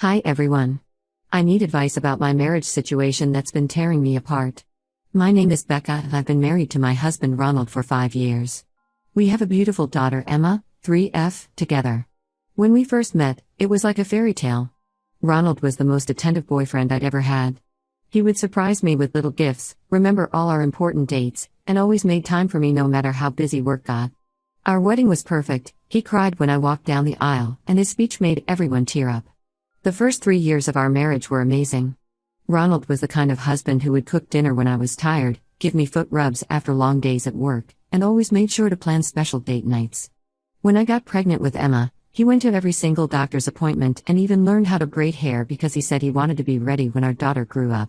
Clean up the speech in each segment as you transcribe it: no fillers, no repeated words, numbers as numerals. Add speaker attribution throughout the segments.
Speaker 1: Hi everyone. I need advice about my marriage situation that's been tearing me apart. My name is Becca and I've been married to my husband Ronald for 5 years. We have a beautiful daughter Emma, 3F, together. When we first met, it was like a fairy tale. Ronald was the most attentive boyfriend I'd ever had. He would surprise me with little gifts, remember all our important dates, and always made time for me no matter how busy work got. Our wedding was perfect. He cried when I walked down the aisle, and his speech made everyone tear up. The first 3 years of our marriage were amazing. Ronald was the kind of husband who would cook dinner when I was tired, give me foot rubs after long days at work, and always made sure to plan special date nights. When I got pregnant with Emma, he went to every single doctor's appointment and even learned how to braid hair because he said he wanted to be ready when our daughter grew up.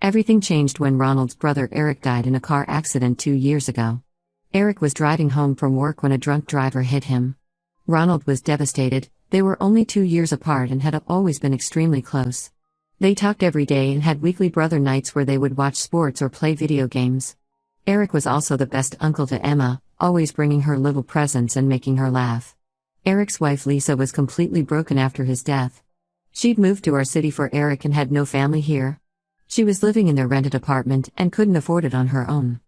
Speaker 1: Everything changed when Ronald's brother Eric died in a car accident 2 years ago. Eric was driving home from work when a drunk driver hit him. Ronald was devastated. They were only 2 years apart and had always been extremely close. They talked every day and had weekly brother nights where they would watch sports or play video games. Eric was also the best uncle to Emma, always bringing her little presents and making her laugh. Eric's wife Lisa was completely broken after his death. She'd moved to our city for Eric and had no family here. She was living in their rented apartment and couldn't afford it on her own.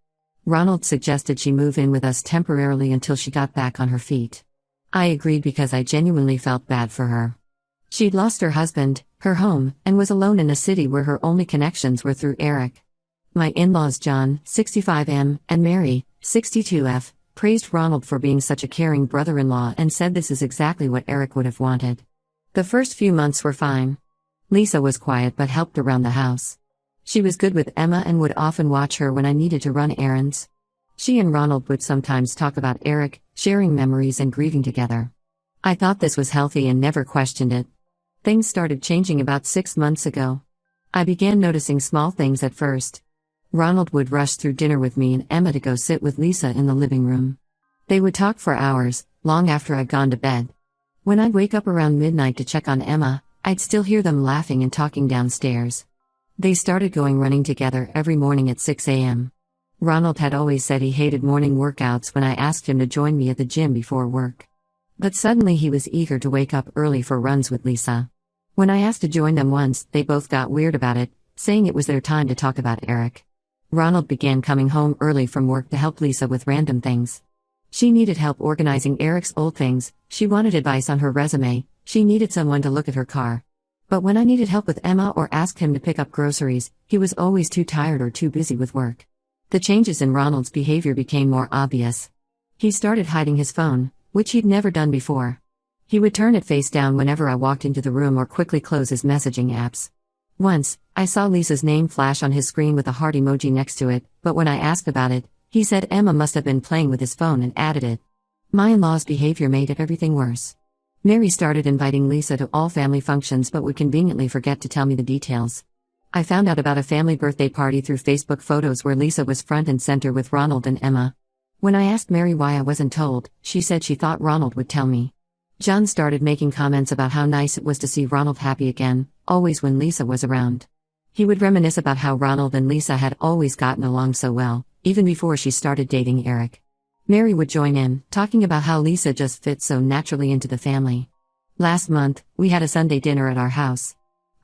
Speaker 1: Ronald suggested she move in with us temporarily until she got back on her feet. I agreed because I genuinely felt bad for her. She'd lost her husband, her home, and was alone in a city where her only connections were through Eric. My in-laws John, 65M, and Mary, 62F, praised Ronald for being such a caring brother-in-law and said this is exactly what Eric would have wanted. The first few months were fine. Lisa was quiet but helped around the house. She was good with Emma and would often watch her when I needed to run errands. She and Ronald would sometimes talk about Eric, sharing memories and grieving together. I thought this was healthy and never questioned it. Things started changing about 6 months ago. I began noticing small things at first. Ronald would rush through dinner with me and Emma to go sit with Lisa in the living room. They would talk for hours, long after I'd gone to bed. When I'd wake up around midnight to check on Emma, I'd still hear them laughing and talking downstairs. They started going running together every morning at 6 a.m. Ronald had always said he hated morning workouts when I asked him to join me at the gym before work. But suddenly he was eager to wake up early for runs with Lisa. When I asked to join them once, they both got weird about it, saying it was their time to talk about Eric. Ronald began coming home early from work to help Lisa with random things. She needed help organizing Eric's old things, she wanted advice on her resume, she needed someone to look at her car. But when I needed help with Emma or asked him to pick up groceries, he was always too tired or too busy with work. The changes in Ronald's behavior became more obvious. He started hiding his phone, which he'd never done before. He would turn it face down whenever I walked into the room or quickly close his messaging apps. Once, I saw Lisa's name flash on his screen with a heart emoji next to it, but when I asked about it, he said Emma must have been playing with his phone and added it. My in-law's behavior made everything worse. Mary started inviting Lisa to all family functions but would conveniently forget to tell me the details. I found out about a family birthday party through Facebook photos where Lisa was front and center with Ronald and Emma. When I asked Mary why I wasn't told, she said she thought Ronald would tell me. John started making comments about how nice it was to see Ronald happy again, always when Lisa was around. He would reminisce about how Ronald and Lisa had always gotten along so well, even before she started dating Eric. Mary would join in, talking about how Lisa just fits so naturally into the family. Last month, we had a Sunday dinner at our house.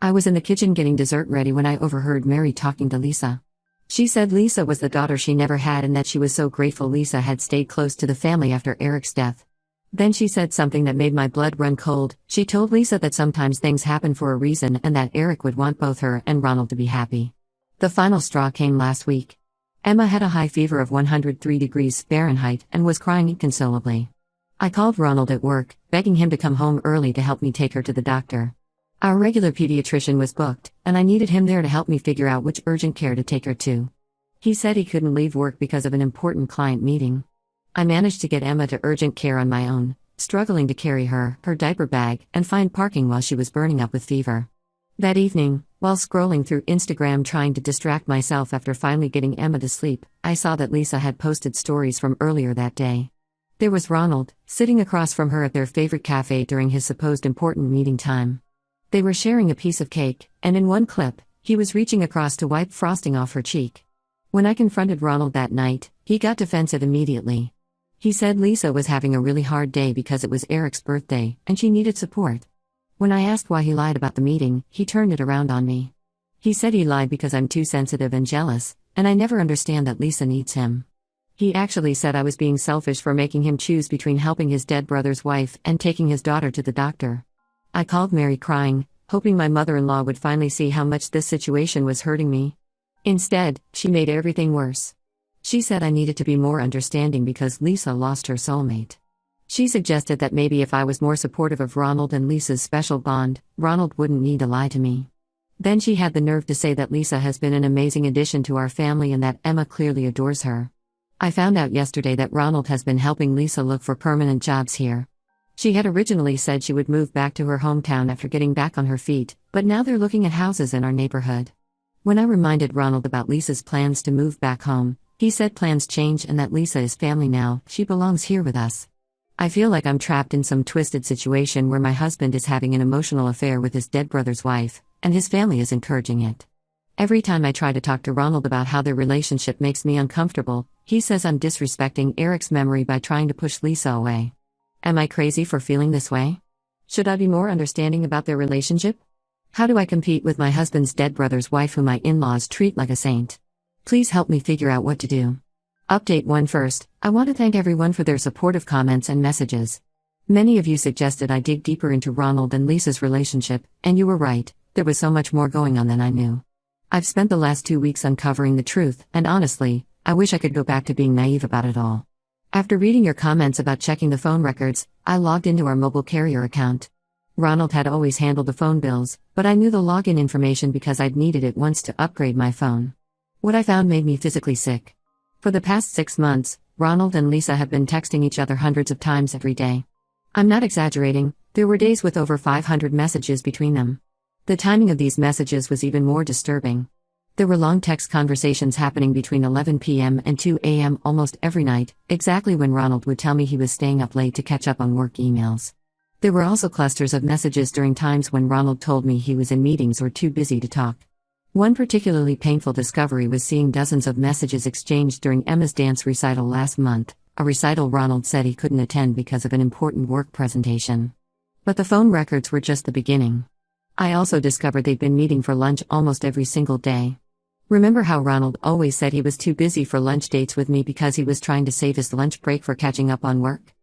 Speaker 1: I was in the kitchen getting dessert ready when I overheard Mary talking to Lisa. She said Lisa was the daughter she never had and that she was so grateful Lisa had stayed close to the family after Eric's death. Then she said something that made my blood run cold. She told Lisa that sometimes things happen for a reason and that Eric would want both her and Ronald to be happy. The final straw came last week. Emma had a high fever of 103 degrees Fahrenheit and was crying inconsolably. I called Ronald at work, begging him to come home early to help me take her to the doctor. Our regular pediatrician was booked, and I needed him there to help me figure out which urgent care to take her to. He said he couldn't leave work because of an important client meeting. I managed to get Emma to urgent care on my own, struggling to carry her diaper bag, and find parking while she was burning up with fever. That evening, while scrolling through Instagram trying to distract myself after finally getting Emma to sleep, I saw that Lisa had posted stories from earlier that day. There was Ronald, sitting across from her at their favorite cafe during his supposed important meeting time. They were sharing a piece of cake, and in one clip, he was reaching across to wipe frosting off her cheek. When I confronted Ronald that night, he got defensive immediately. He said Lisa was having a really hard day because it was Eric's birthday, and she needed support. When I asked why he lied about the meeting, he turned it around on me. He said he lied because I'm too sensitive and jealous, and I never understand that Lisa needs him. He actually said I was being selfish for making him choose between helping his dead brother's wife and taking his daughter to the doctor. I called Mary crying, hoping my mother-in-law would finally see how much this situation was hurting me. Instead, she made everything worse. She said I needed to be more understanding because Lisa lost her soulmate. She suggested that maybe if I was more supportive of Ronald and Lisa's special bond, Ronald wouldn't need to lie to me. Then she had the nerve to say that Lisa has been an amazing addition to our family and that Emma clearly adores her. I found out yesterday that Ronald has been helping Lisa look for permanent jobs here. She had originally said she would move back to her hometown after getting back on her feet, but now they're looking at houses in our neighborhood. When I reminded Ronald about Lisa's plans to move back home, he said plans change and that Lisa is family now, she belongs here with us. I feel like I'm trapped in some twisted situation where my husband is having an emotional affair with his dead brother's wife, and his family is encouraging it. Every time I try to talk to Ronald about how their relationship makes me uncomfortable, he says I'm disrespecting Eric's memory by trying to push Lisa away. Am I crazy for feeling this way? Should I be more understanding about their relationship? How do I compete with my husband's dead brother's wife whom my in-laws treat like a saint? Please help me figure out what to do. Update 1 first, I want to thank everyone for their supportive comments and messages. Many of you suggested I dig deeper into Ronald and Lisa's relationship, and you were right, there was so much more going on than I knew. I've spent the last 2 weeks uncovering the truth, and honestly, I wish I could go back to being naive about it all. After reading your comments about checking the phone records, I logged into our mobile carrier account. Ronald had always handled the phone bills, but I knew the login information because I'd needed it once to upgrade my phone. What I found made me physically sick. For the past 6 months, Ronald and Lisa have been texting each other hundreds of times every day. I'm not exaggerating, there were days with over 500 messages between them. The timing of these messages was even more disturbing. There were long text conversations happening between 11 p.m. and 2 a.m. almost every night, exactly when Ronald would tell me he was staying up late to catch up on work emails. There were also clusters of messages during times when Ronald told me he was in meetings or too busy to talk. One particularly painful discovery was seeing dozens of messages exchanged during Emma's dance recital last month, a recital Ronald said he couldn't attend because of an important work presentation. But the phone records were just the beginning. I also discovered they'd been meeting for lunch almost every single day. Remember how Ronald always said he was too busy for lunch dates with me because he was trying to save his lunch break for catching up on work?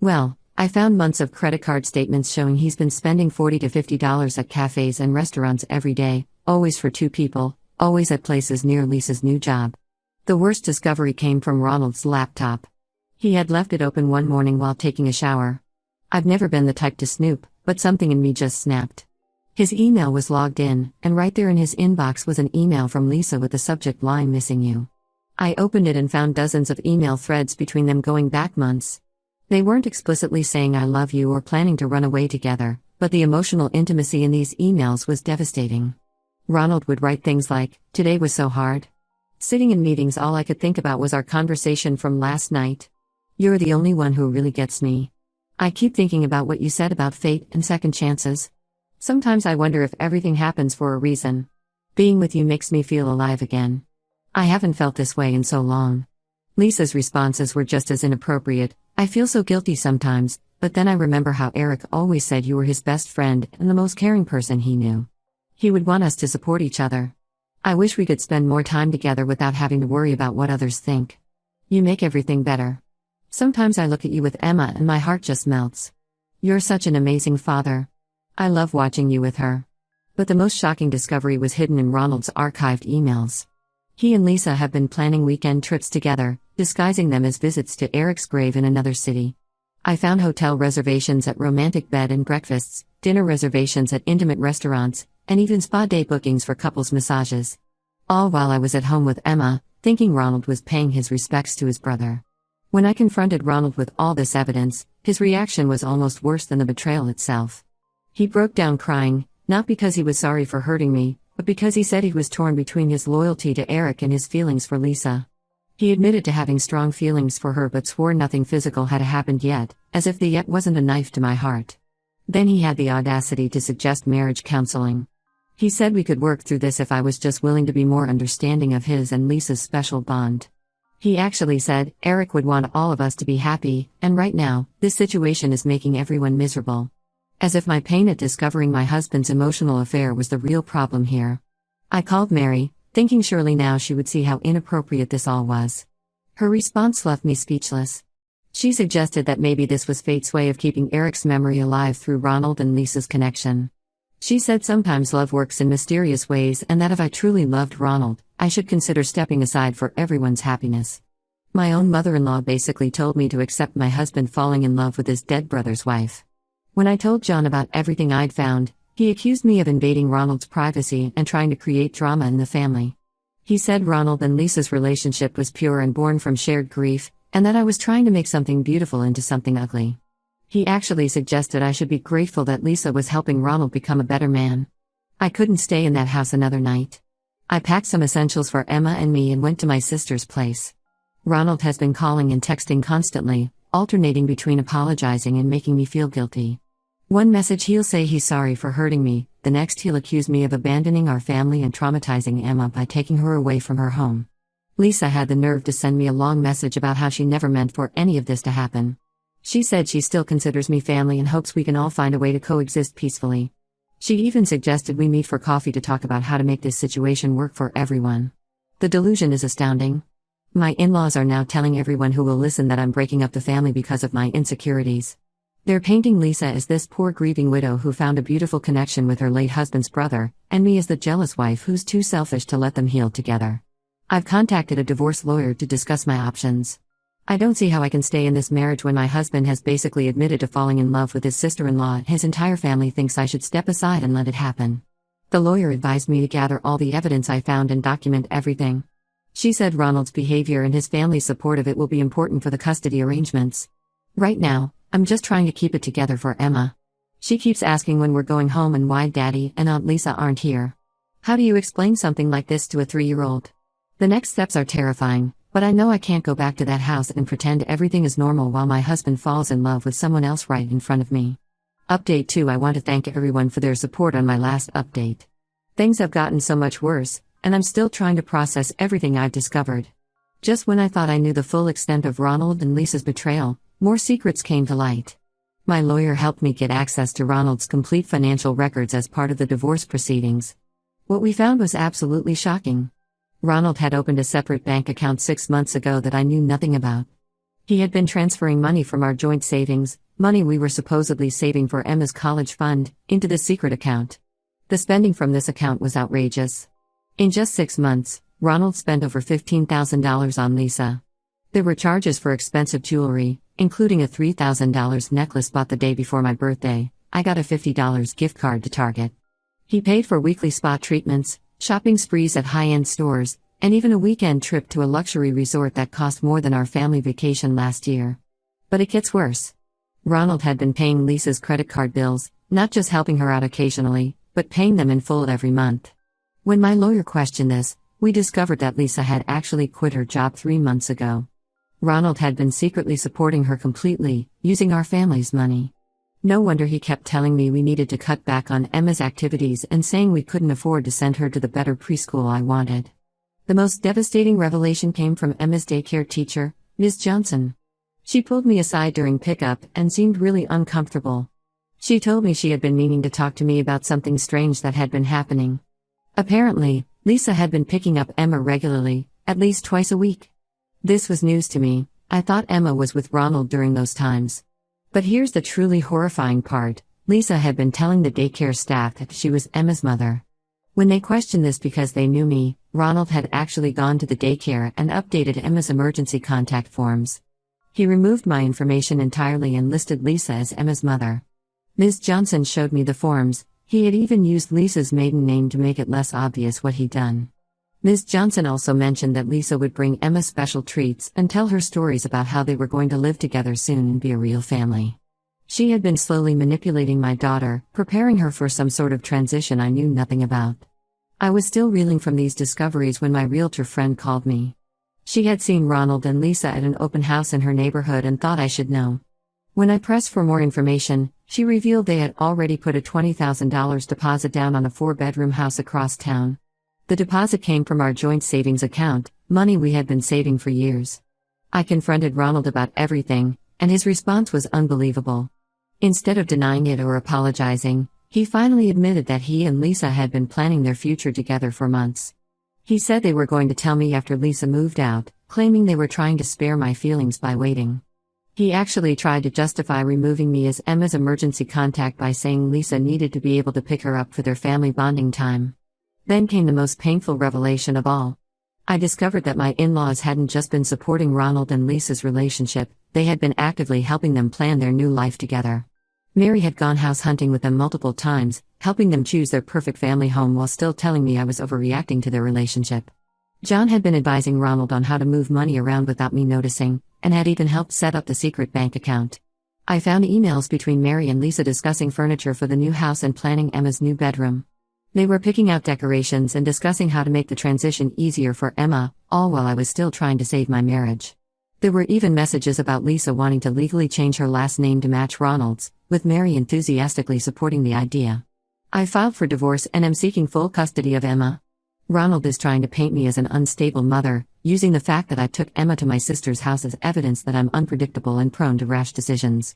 Speaker 1: Well, I found months of credit card statements showing he's been spending $40 to $50 at cafes and restaurants every day, always for 2 people, always at places near Lisa's new job. The worst discovery came from Ronald's laptop. He had left it open one morning while taking a shower. I've never been the type to snoop, but something in me just snapped. His email was logged in, and right there in his inbox was an email from Lisa with the subject line "Missing You." I opened it and found dozens of email threads between them going back months. They weren't explicitly saying "I love you" or planning to run away together, but the emotional intimacy in these emails was devastating. Ronald would write things like, "Today was so hard. Sitting in meetings, all I could think about was our conversation from last night. You're the only one who really gets me. I keep thinking about what you said about fate and second chances. Sometimes I wonder if everything happens for a reason. Being with you makes me feel alive again. I haven't felt this way in so long." Lisa's responses were just as inappropriate. "I feel so guilty sometimes, but then I remember how Eric always said you were his best friend and the most caring person he knew. He would want us to support each other. I wish we could spend more time together without having to worry about what others think. You make everything better. Sometimes I look at you with Emma and my heart just melts. You're such an amazing father. I love watching you with her." But the most shocking discovery was hidden in Ronald's archived emails. He and Lisa have been planning weekend trips together, disguising them as visits to Eric's grave in another city. I found hotel reservations at romantic bed and breakfasts, dinner reservations at intimate restaurants, and even spa day bookings for couples massages. All while I was at home with Emma, thinking Ronald was paying his respects to his brother. When I confronted Ronald with all this evidence, his reaction was almost worse than the betrayal itself. He broke down crying, not because he was sorry for hurting me, but because he said he was torn between his loyalty to Eric and his feelings for Lisa. He admitted to having strong feelings for her but swore nothing physical had happened yet, as if the yet wasn't a knife to my heart. Then he had the audacity to suggest marriage counseling. He said we could work through this if I was just willing to be more understanding of his and Lisa's special bond. He actually said Eric would want all of us to be happy, and right now, this situation is making everyone miserable. As if my pain at discovering my husband's emotional affair was the real problem here. I called Mary, thinking surely now she would see how inappropriate this all was. Her response left me speechless. She suggested that maybe this was fate's way of keeping Eric's memory alive through Ronald and Lisa's connection. She said sometimes love works in mysterious ways and that if I truly loved Ronald, I should consider stepping aside for everyone's happiness. My own mother-in-law basically told me to accept my husband falling in love with his dead brother's wife. When I told John about everything I'd found, he accused me of invading Ronald's privacy and trying to create drama in the family. He said Ronald and Lisa's relationship was pure and born from shared grief, and that I was trying to make something beautiful into something ugly. He actually suggested I should be grateful that Lisa was helping Ronald become a better man. I couldn't stay in that house another night. I packed some essentials for Emma and me and went to my sister's place. Ronald has been calling and texting constantly, alternating between apologizing and making me feel guilty. One message he'll say he's sorry for hurting me, the next he'll accuse me of abandoning our family and traumatizing Emma by taking her away from her home. Lisa had the nerve to send me a long message about how she never meant for any of this to happen. She said she still considers me family and hopes we can all find a way to coexist peacefully. She even suggested we meet for coffee to talk about how to make this situation work for everyone. The delusion is astounding. My in-laws are now telling everyone who will listen that I'm breaking up the family because of my insecurities. They're painting Lisa as this poor grieving widow who found a beautiful connection with her late husband's brother, and me as the jealous wife who's too selfish to let them heal together. I've contacted a divorce lawyer to discuss my options. I don't see how I can stay in this marriage when my husband has basically admitted to falling in love with his sister-in-law and his entire family thinks I should step aside and let it happen. The lawyer advised me to gather all the evidence I found and document everything. She said Ronald's behavior and his family's support of it will be important for the custody arrangements. Right now, I'm just trying to keep it together for Emma. She keeps asking when we're going home and why Daddy and Aunt Lisa aren't here. How do you explain something like this to a 3-year-old? The next steps are terrifying, but I know I can't go back to that house and pretend everything is normal while my husband falls in love with someone else right in front of me. Update 2. I want to thank everyone for their support on my last update. Things have gotten so much worse, and I'm still trying to process everything I've discovered. Just when I thought I knew the full extent of Ronald and Lisa's betrayal, more secrets came to light. My lawyer helped me get access to Ronald's complete financial records as part of the divorce proceedings. What we found was absolutely shocking. Ronald had opened a separate bank account 6 months ago that I knew nothing about. He had been transferring money from our joint savings, money we were supposedly saving for Emma's college fund, into the secret account. The spending from this account was outrageous. In just 6 months, Ronald spent over $15,000 on Lisa. There were charges for expensive jewelry, including a $3,000 necklace bought the day before my birthday. I got a $50 gift card to Target. He paid for weekly spa treatments, shopping sprees at high-end stores, and even a weekend trip to a luxury resort that cost more than our family vacation last year. But it gets worse. Ronald had been paying Lisa's credit card bills, not just helping her out occasionally, but paying them in full every month. When my lawyer questioned this, we discovered that Lisa had actually quit her job 3 months ago. Ronald had been secretly supporting her completely, using our family's money. No wonder he kept telling me we needed to cut back on Emma's activities and saying we couldn't afford to send her to the better preschool I wanted. The most devastating revelation came from Emma's daycare teacher, Ms. Johnson. She pulled me aside during pickup and seemed really uncomfortable. She told me she had been meaning to talk to me about something strange that had been happening. Apparently, Lisa had been picking up Emma regularly, at least twice a week. This was news to me. I thought Emma was with Ronald during those times. But here's the truly horrifying part. Lisa had been telling the daycare staff that she was Emma's mother. When they questioned this because they knew me, Ronald had actually gone to the daycare and updated Emma's emergency contact forms. He removed my information entirely and listed Lisa as Emma's mother. Ms. Johnson showed me the forms. He had even used Lisa's maiden name to make it less obvious what he'd done. Ms. Johnson also mentioned that Lisa would bring Emma special treats and tell her stories about how they were going to live together soon and be a real family. She had been slowly manipulating my daughter, preparing her for some sort of transition I knew nothing about. I was still reeling from these discoveries when my realtor friend called me. She had seen Ronald and Lisa at an open house in her neighborhood and thought I should know. When I pressed for more information, she revealed they had already put a $20,000 deposit down on a 4-bedroom house across town. The deposit came from our joint savings account, money we had been saving for years. I confronted Ronald about everything, and his response was unbelievable. Instead of denying it or apologizing, he finally admitted that he and Lisa had been planning their future together for months. He said they were going to tell me after Lisa moved out, claiming they were trying to spare my feelings by waiting. He actually tried to justify removing me as Emma's emergency contact by saying Lisa needed to be able to pick her up for their family bonding time. Then came the most painful revelation of all. I discovered that my in-laws hadn't just been supporting Ronald and Lisa's relationship, they had been actively helping them plan their new life together. Mary had gone house hunting with them multiple times, helping them choose their perfect family home while still telling me I was overreacting to their relationship. John had been advising Ronald on how to move money around without me noticing, and had even helped set up the secret bank account. I found emails between Mary and Lisa discussing furniture for the new house and planning Emma's new bedroom. They were picking out decorations and discussing how to make the transition easier for Emma, all while I was still trying to save my marriage. There were even messages about Lisa wanting to legally change her last name to match Ronald's, with Mary enthusiastically supporting the idea. I filed for divorce and am seeking full custody of Emma. Ronald is trying to paint me as an unstable mother, using the fact that I took Emma to my sister's house as evidence that I'm unpredictable and prone to rash decisions.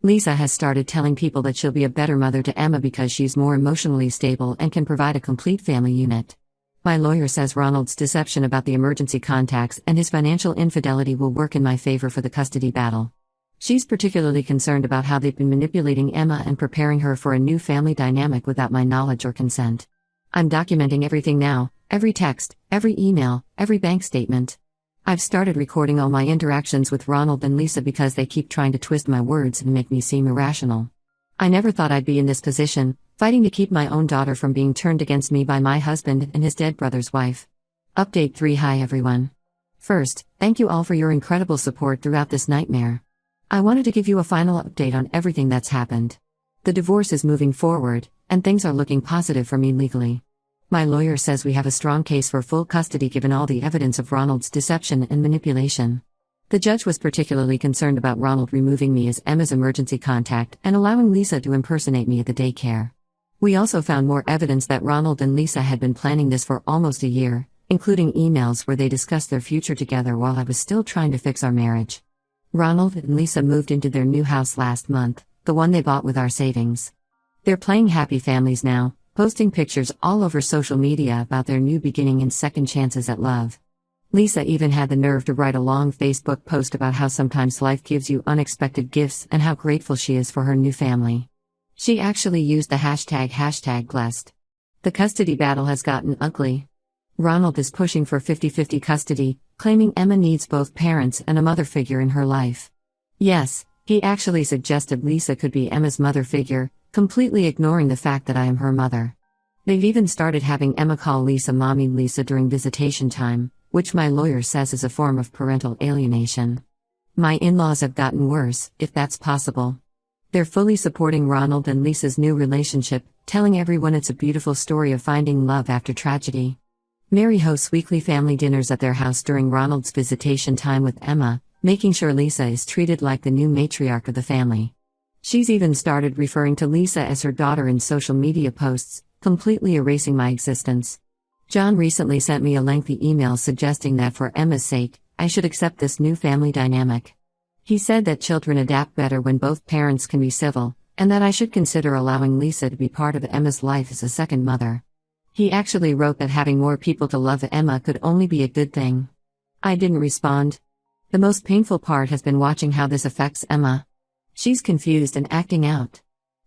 Speaker 1: Lisa has started telling people that she'll be a better mother to Emma because she's more emotionally stable and can provide a complete family unit. My lawyer says Ronald's deception about the emergency contacts and his financial infidelity will work in my favor for the custody battle. She's particularly concerned about how they've been manipulating Emma and preparing her for a new family dynamic without my knowledge or consent. I'm documenting everything now, every text, every email, every bank statement. I've started recording all my interactions with Ronald and Lisa because they keep trying to twist my words and make me seem irrational. I never thought I'd be in this position, fighting to keep my own daughter from being turned against me by my husband and his dead brother's wife. Update 3. Hi everyone. First, thank you all for your incredible support throughout this nightmare. I wanted to give you a final update on everything that's happened. The divorce is moving forward, and things are looking positive for me legally. My lawyer says we have a strong case for full custody given all the evidence of Ronald's deception and manipulation. The judge was particularly concerned about Ronald removing me as Emma's emergency contact and allowing Lisa to impersonate me at the daycare. We also found more evidence that Ronald and Lisa had been planning this for almost a year, including emails where they discussed their future together while I was still trying to fix our marriage. Ronald and Lisa moved into their new house last month, the one they bought with our savings. They're playing happy families now, posting pictures all over social media about their new beginning and second chances at love. Lisa even had the nerve to write a long Facebook post about how sometimes life gives you unexpected gifts and how grateful she is for her new family. She actually used the hashtag blessed. The custody battle has gotten ugly. Ronald is pushing for 50-50 custody, claiming Emma needs both parents and a mother figure in her life. Yes, he actually suggested Lisa could be Emma's mother figure, completely ignoring the fact that I am her mother. They've even started having Emma call Lisa Mommy Lisa during visitation time, which my lawyer says is a form of parental alienation. My in-laws have gotten worse, if that's possible. They're fully supporting Ronald and Lisa's new relationship, telling everyone it's a beautiful story of finding love after tragedy. Mary hosts weekly family dinners at their house during Ronald's visitation time with Emma, making sure Lisa is treated like the new matriarch of the family. She's even started referring to Lisa as her daughter in social media posts, completely erasing my existence. John recently sent me a lengthy email suggesting that for Emma's sake, I should accept this new family dynamic. He said that children adapt better when both parents can be civil, and that I should consider allowing Lisa to be part of Emma's life as a second mother. He actually wrote that having more people to love Emma could only be a good thing. I didn't respond. The most painful part has been watching how this affects Emma. She's confused and acting out.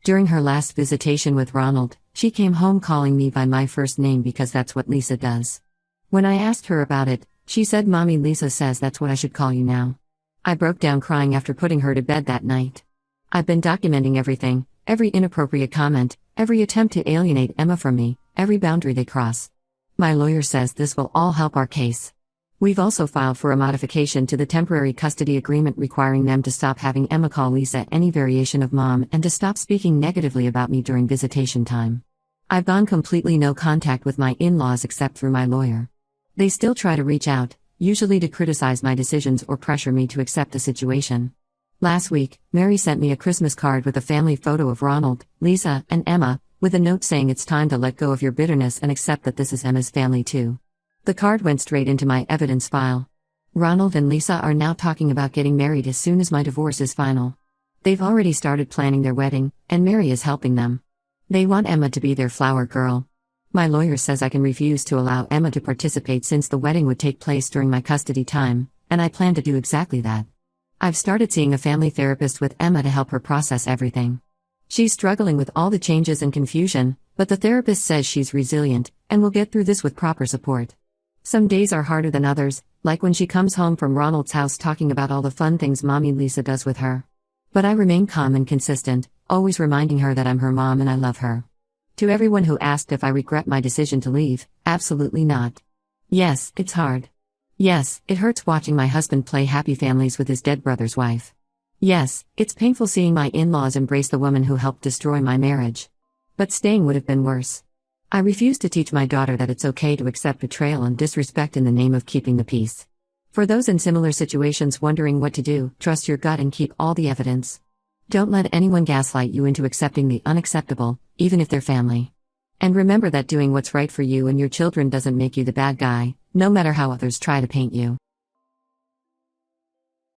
Speaker 1: During her last visitation with Ronald, she came home calling me by my first name because that's what Lisa does. When I asked her about it, she said Mommy Lisa says that's what I should call you now. I broke down crying after putting her to bed that night. I've been documenting everything, every inappropriate comment, every attempt to alienate Emma from me, every boundary they cross. My lawyer says this will all help our case. We've also filed for a modification to the temporary custody agreement requiring them to stop having Emma call Lisa any variation of mom and to stop speaking negatively about me during visitation time. I've gone completely no contact with my in-laws except through my lawyer. They still try to reach out, usually to criticize my decisions or pressure me to accept the situation. Last week, Mary sent me a Christmas card with a family photo of Ronald, Lisa, and Emma, with a note saying it's time to let go of your bitterness and accept that this is Emma's family too. The card went straight into my evidence file. Ronald and Lisa are now talking about getting married as soon as my divorce is final. They've already started planning their wedding, and Mary is helping them. They want Emma to be their flower girl. My lawyer says I can refuse to allow Emma to participate since the wedding would take place during my custody time, and I plan to do exactly that. I've started seeing a family therapist with Emma to help her process everything. She's struggling with all the changes and confusion, but the therapist says she's resilient, and will get through this with proper support. Some days are harder than others, like when she comes home from Ronald's house talking about all the fun things Mommy Lisa does with her. But I remain calm and consistent, always reminding her that I'm her mom and I love her. To everyone who asked if I regret my decision to leave, absolutely not. Yes, it's hard. Yes, it hurts watching my husband play happy families with his dead brother's wife. Yes, it's painful seeing my in-laws embrace the woman who helped destroy my marriage. But staying would have been worse. I refuse to teach my daughter that it's okay to accept betrayal and disrespect in the name of keeping the peace. For those in similar situations wondering what to do, trust your gut and keep all the evidence. Don't let anyone gaslight you into accepting the unacceptable, even if they're family. And remember that doing what's right for you and your children doesn't make you the bad guy, no matter how others try to paint you.